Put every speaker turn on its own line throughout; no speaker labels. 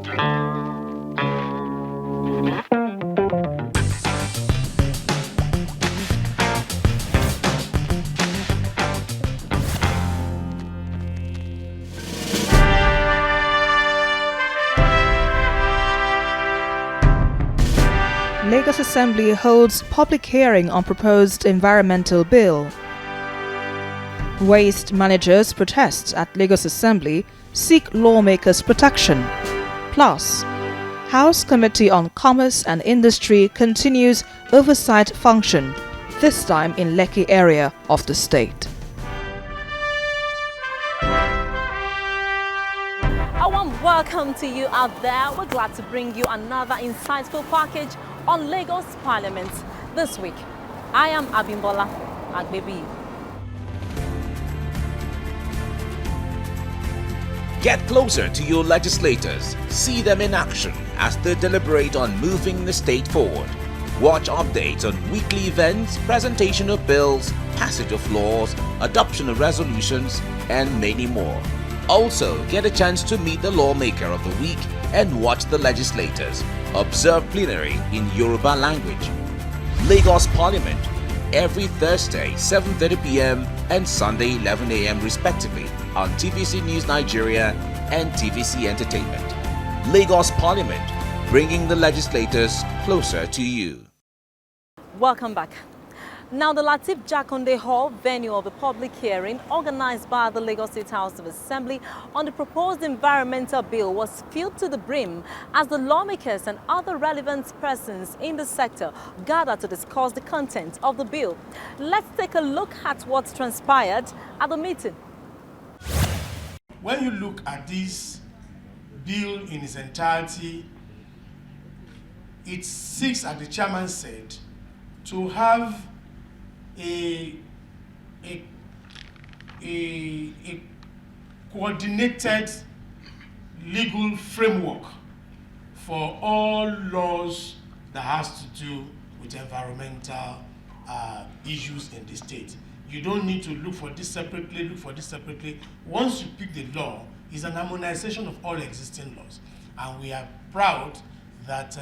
Lagos Assembly holds public hearing on proposed environmental bill. Waste managers protest at Lagos Assembly seek lawmakers' protection. Plus, House Committee on Commerce and Industry continues oversight function, this time in Lekki area of the state.
A warm welcome to you out there. We're glad to bring you another insightful package on Lagos Parliament this week. I am Abimbola Agbebi.
Get closer to your legislators. See them in action as they deliberate on moving the state forward. Watch updates on weekly events, presentation of bills, passage of laws, adoption of resolutions, and many more. Also, get a chance to meet the lawmaker of the week and watch the legislators. Observe plenary in Yoruba language. Lagos Parliament, every Thursday 7:30 p.m. and Sunday 11 a.m. respectively on TVC News Nigeria and TVC Entertainment. Lagos Parliament, bringing the legislators closer to you.
Welcome back. Now, the Lateef Jakonde Hall, venue of the public hearing organized by the Lagos State House of Assembly on the proposed environmental bill, was filled to the brim as the lawmakers and other relevant persons in the sector gathered to discuss the content of the bill. Let's take a look at what transpired at the meeting.
When you look at this bill in its entirety, it seeks, as the chairman said, to have a coordinated legal framework for all laws that has to do with environmental issues in the state. You don't need to look for this separately, Once you pick the law, it's an harmonization of all existing laws. And we are proud that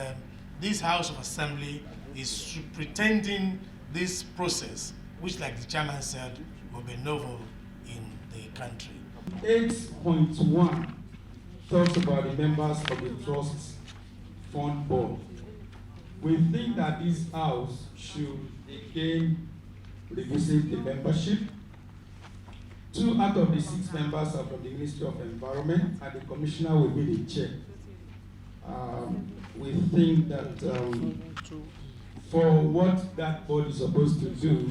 this House of Assembly is pretending this process, which, like the chairman said, will be novel in the country.
8.1 talks about the members of the Trust Fund Board. We think that this House should again revisit the membership. 2 out of the 6 members are from the Ministry of Environment, and the Commissioner will be the chair. We think that for what that board is supposed to do,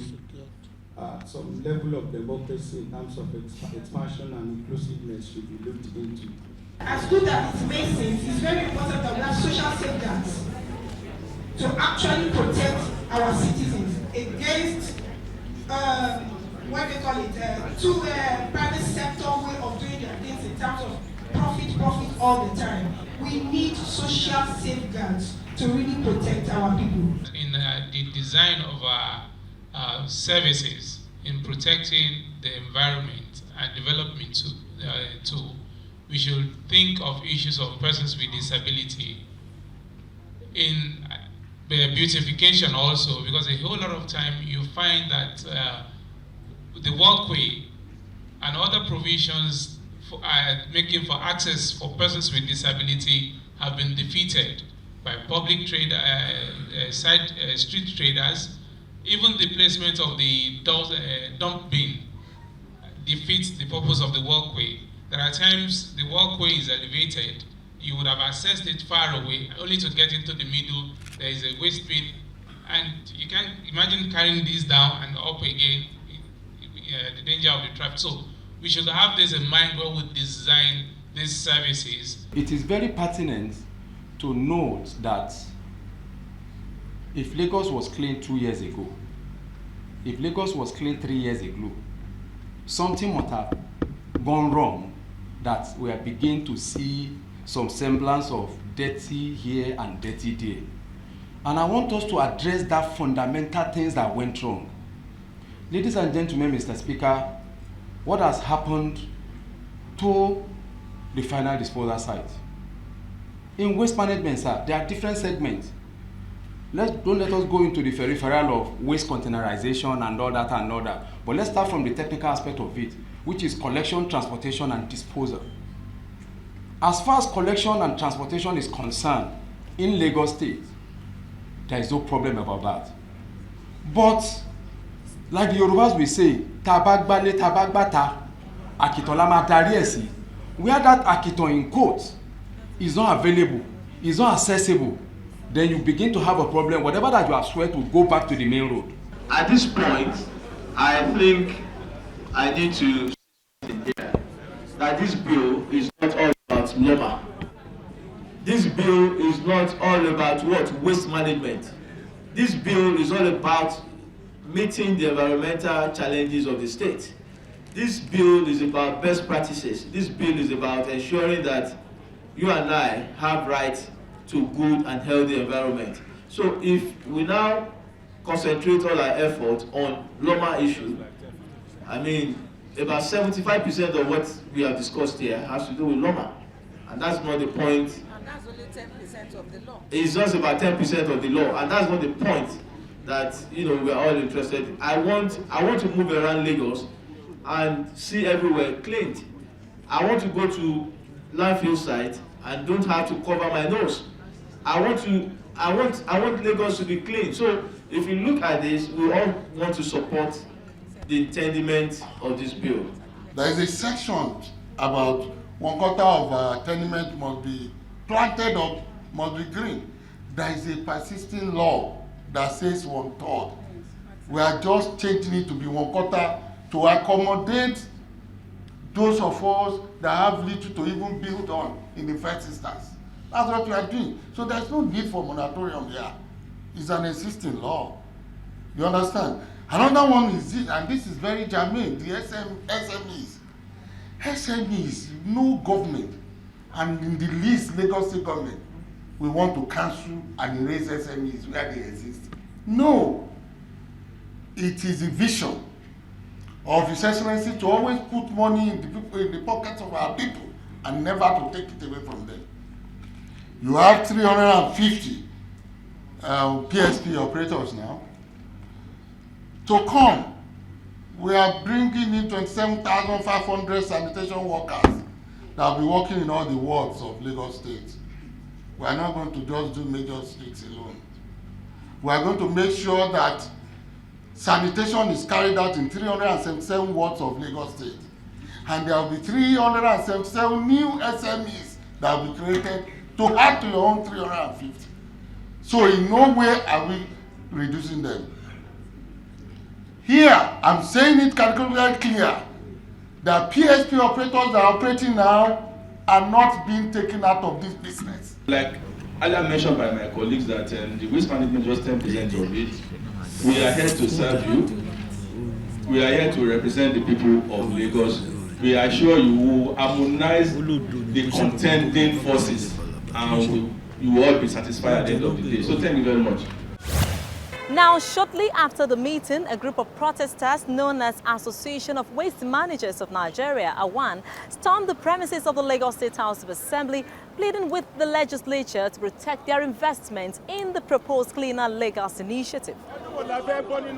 some level of democracy in terms of expansion and inclusiveness should be looked into.
As good as it may seem, it's very important that we have social safeguards to actually protect our citizens against what they call it, to private sector way of doing their things in terms of profit all the time. We need social safeguards to really protect our people.
In the design of our services in protecting the environment and development too, we should think of issues of persons with disability in beautification also, because a whole lot of time you find that the walkway and other provisions for making for access for persons with disability have been defeated by public trade, street traders. Even the placement of the dump bin defeats the purpose of the walkway. There are times the walkway is elevated, you would have accessed it far away, only to get into the middle, there is a waste bin, and you can imagine carrying this down and up again, the danger of the traffic. So we should have this in mind when we design these services.
It is very pertinent to note that if Lagos was clean 2 years ago, if Lagos was clean 3 years ago, something must have gone wrong that we are beginning to see some semblance of dirty here and dirty there. And I want us to address that fundamental things that went wrong. Ladies and gentlemen, Mr. Speaker, what has happened to the final disposal site? In waste management, sir, there are different segments. Don't let us go into the peripheral of waste containerization and all that. But let's start from the technical aspect of it, which is collection, transportation, and disposal. As far as collection and transportation is concerned, in Lagos State, there is no problem about that. But, like the Yorubas will say, tabagbale tabagbata, akitola ma dari esi, where that akiton in quotes is not available, is not accessible, then you begin to have a problem. Whatever that you have sweat will go back to the main road.
At this point, I think I need to say here that this bill is not all about LOMA. This bill is not all about what? Waste management. This bill is all about meeting the environmental challenges of the state. This bill is about best practices. This bill is about ensuring that you and I have right to good and healthy environment. So if we now concentrate all our effort on LOMA issue, I mean, about 75% of what we have discussed here has to do with LOMA. And that's not the point.
And that's only 10% of the law.
It's just about 10% of the law. And that's not the point that, you know, we're all interested in. I want to move around Lagos and see everywhere cleaned. I want to go to landfill site and don't have to cover my nose. I want Lagos to be clean. So if you look at this, we all want to support the tenement of this bill.
There is a section about 1/4 of tenement must be planted or must be green. There is a persisting law that says 1/3. We are just changing it to be 1/4 to accommodate those of us that have little to even build on in the first instance. That's what we are doing. So there's no need for moratorium here. It's an existing law. You understand? Another one is this, and this is very germane, the SMEs. SMEs, no government, and in the least Lagos State government, we want to cancel and erase SMEs where they exist. No. It is a vision of His Excellency to always put money in the pockets of our people and never to take it away from them. You have 350 PSP operators now. To come, we are bringing in 27,500 sanitation workers that will be working in all the wards of Lagos State. We are not going to just do major streets alone. We are going to make sure that sanitation is carried out in 377 wards of Lagos State. And there will be 377 new SMEs that will be created to add to your own 350. So in no way are we reducing them. Here, I'm saying it categorically clear that PSP operators that are operating now are not being taken out of this business.
Like earlier mentioned by my colleagues that the waste management just 10% of it. We are here to serve you. We are here to represent the people of Lagos. We assure you will harmonize the contending forces and you will all be satisfied at the end of the day. So thank you very much.
Now, shortly after the meeting, a group of protesters known as Association of Waste Managers of Nigeria, AWAN, stormed the premises of the Lagos State House of Assembly, pleading with the legislature to protect their investment in the proposed Cleaner Lagos initiative.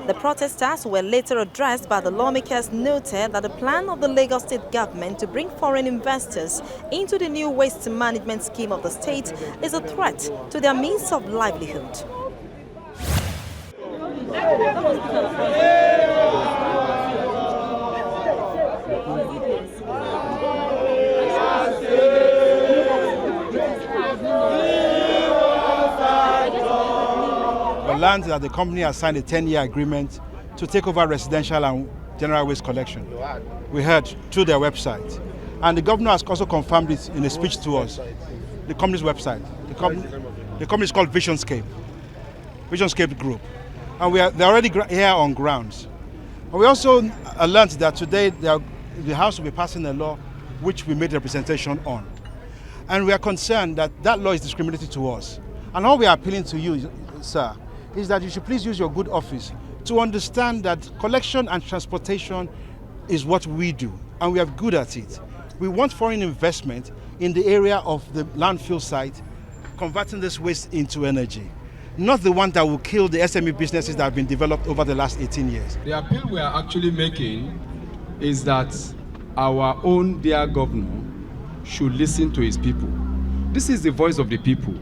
The protesters were later addressed by the lawmakers, noted that the plan of the Lagos State government to bring foreign investors into the new waste management scheme of the state is a threat to their means of livelihood.
We learned that the company has signed a 10-year agreement to take over residential and general waste collection. We heard through their website. And the governor has also confirmed it in a speech to us, the company's website. The company is called Visionscape Group. And they're already here on grounds. And we also learned that today the House will be passing a law which we made representation on. And we are concerned that that law is discriminatory to us. And all we are appealing to you, sir, is that you should please use your good office to understand that collection and transportation is what we do, and we are good at it. We want foreign investment in the area of the landfill site converting this waste into energy, not the one that will kill the SME businesses that have been developed over the last 18 years.
The appeal we are actually making is that our own dear governor should listen to his people. This is the voice of the people.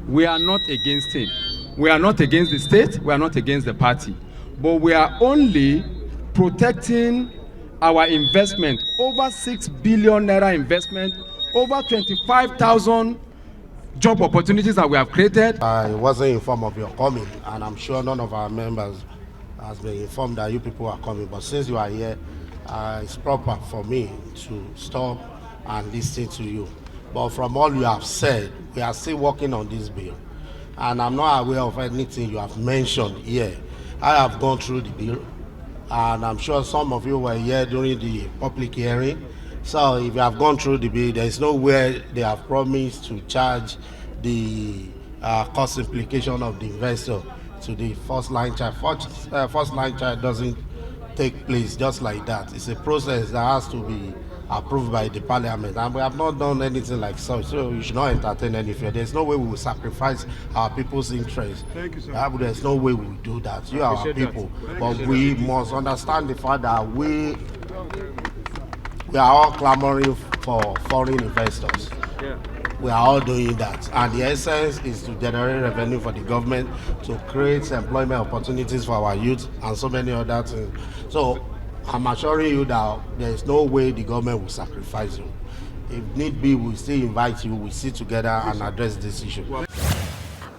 We are not against him. We are not against the state. We are not against the party. But we are only protecting our investment, over 6 billion naira investment, over 25,000 job opportunities that we have created.
I wasn't informed of your coming, and I'm sure none of our members has been informed that you people are coming. But since you are here, it's proper for me to stop and listen to you. But from all you have said, we are still working on this bill, and I'm not aware of anything you have mentioned here. I have gone through the bill, and I'm sure some of you were here during the public hearing. So if you have gone through the bill, there is nowhere they have promised to charge the cost implication of the investor to the first line child. First line child doesn't take place just like that. It's a process that has to be approved by the parliament, and we have not done anything like such, so you should not entertain any fear. There's no way we will sacrifice our people's interests.
Thank you, sir.
There's no way we will do that. You are our people, but we must understand the fact that we are all clamoring for foreign investors.
Yeah.
We are all doing that, and the essence is to generate revenue for the government, to create employment opportunities for our youth, and so many other things. So I'm assuring you that there is no way the government will sacrifice you. If need be, we'll still invite you, we'll sit together and address this issue.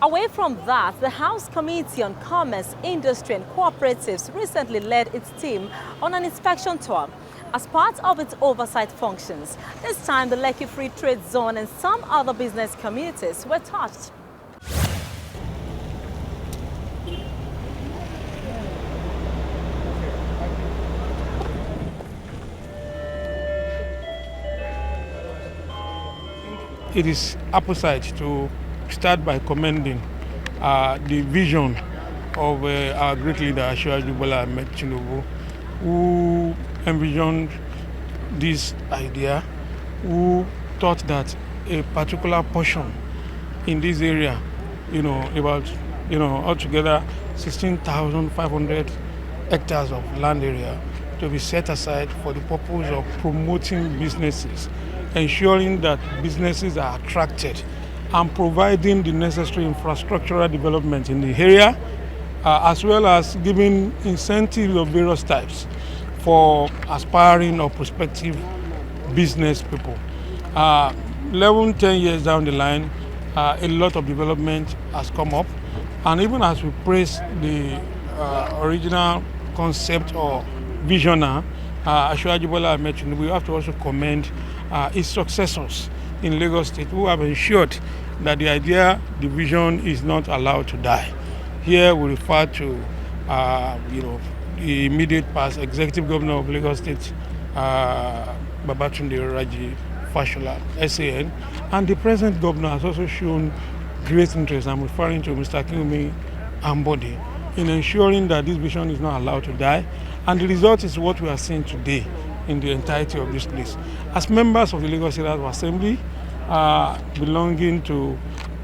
Away from that, the House Committee on Commerce, Industry and Cooperatives recently led its team on an inspection tour as part of its oversight functions. This time, the Lekki Free Trade Zone and some other business communities were touched.
It is apposite to start by commending the vision of our great leader, Asiwaju Bola Ahmed Tinubu, who envisioned this idea, who thought that a particular portion in this area, altogether 16,500 hectares of land area to be set aside for the purpose of promoting businesses, ensuring that businesses are attracted, and providing the necessary infrastructural development in the area, as well as giving incentives of various types for aspiring or prospective business people. 10 years down the line, a lot of development has come up, and even as we praise the original concept or visionary, Asiwaju Bola Ahmed Tinubu, we have to also commend his successors in Lagos State, who have ensured that the idea, the vision is not allowed to die. Here we refer to, the immediate past Executive Governor of Lagos State, Babatunde Raji Fashola, SAN, and the present governor has also shown great interest. I'm referring to Mr. Kinwumi Ambode, in ensuring that this vision is not allowed to die, and the result is what we are seeing today in the entirety of this place. As members of the Lagos State Assembly, belonging to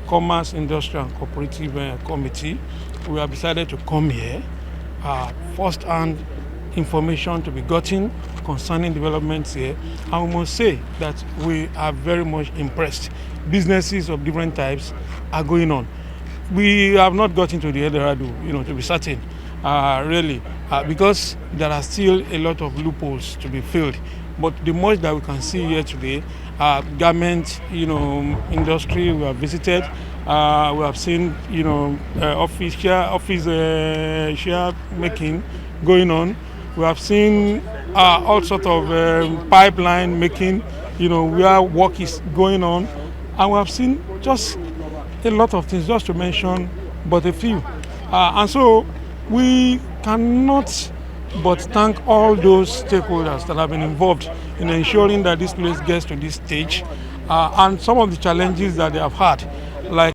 Commerce, Industry and Cooperative Committee, we have decided to come here, first-hand information to be gotten concerning developments here, and we must say that we are very much impressed. Businesses of different types are going on. We have not gotten to the Eldorado, to be certain, really, because there are still a lot of loopholes to be filled. But the much that we can see here today, garment, industry, we have visited. We have seen, office share making going on. We have seen all sorts of pipeline making, where work is going on. And we have seen just a lot of things, just to mention but a few. And so we cannot but thank all those stakeholders that have been involved in ensuring that this place gets to this stage. And some of the challenges that they have had, like